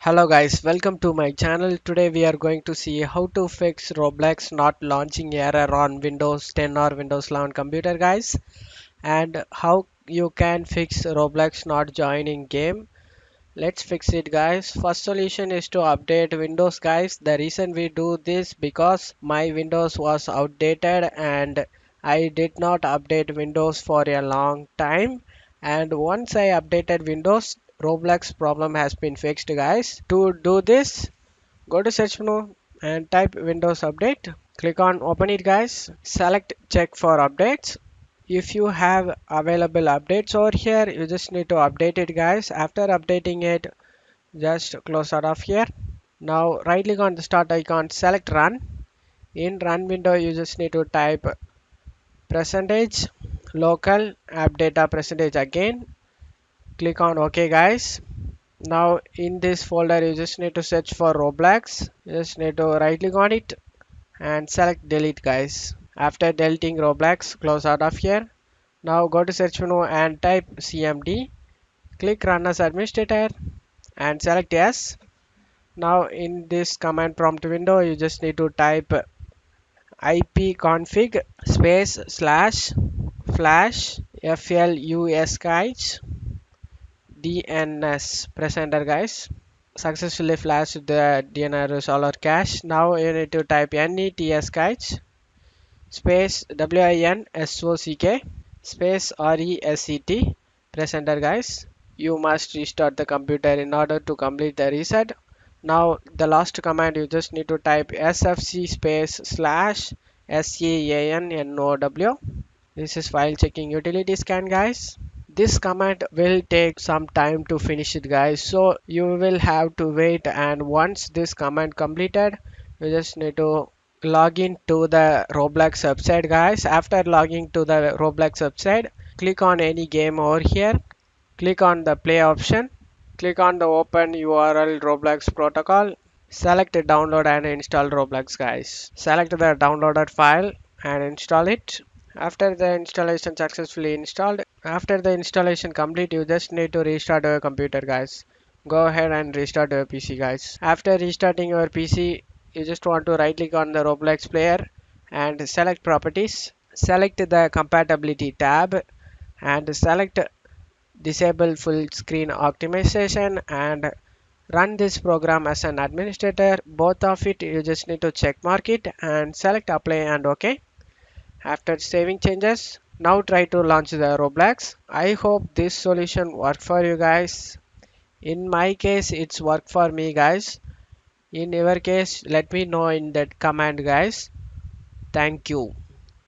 Hello guys, welcome to my channel. Today we are going to see how to fix Roblox not launching error on Windows 10 or Windows 11 computer guys, and how you can fix Roblox not joining game. Let's fix it guys. First solution is to update Windows guys. The reason we do this because my Windows was outdated and I did not update Windows for a long time, and once I updated Windows, Roblox problem has been fixed guys. To do this, go to search menu and type Windows Update. Click on open it guys. Select check for updates. If you have available updates over here, you just need to update it guys. After updating it, just close out of here. Now right click on the start icon, select run. In run window, you just need to type percentage local app data percentage again. Click on OK guys. Now in this folder, you just need to search for Roblox. You just need to right click on it and select delete guys. After deleting Roblox, close out of here. Now go to search menu and type cmd. Click run as administrator and select yes. Now in this command prompt window, you just need to type ipconfig space slash flash flus guys dns. Press enter guys. Successfully flashed the DNR resolver cache. Now you need to type nets guys space winsock space reset. Press enter guys. You must restart the computer in order to complete the reset. Now the last command, you just need to type sfc space slash scannow. This is file checking utility scan guys. This command will take some time to finish it guys, so you will have to wait, and once this command completed, you just need to log in to the Roblox website guys. After logging to the Roblox website, click on any game over here, click on the play option, click on the open URL Roblox protocol, select download and install Roblox guys. Select the downloaded file and install it. After the installation successfully installed, after the installation complete, you just need to restart your computer guys. Go ahead and restart your PC guys. After restarting your PC, you just want to right click on the Roblox player and select properties. Select the compatibility tab and select disable full screen optimization and run this program as an administrator. Both of it, you just need to check mark it and select apply and OK. After saving changes, now try to launch the Roblox. I hope this solution worked for you guys. In my case, it's worked for me guys. In your case, let me know in that comment guys. Thank you.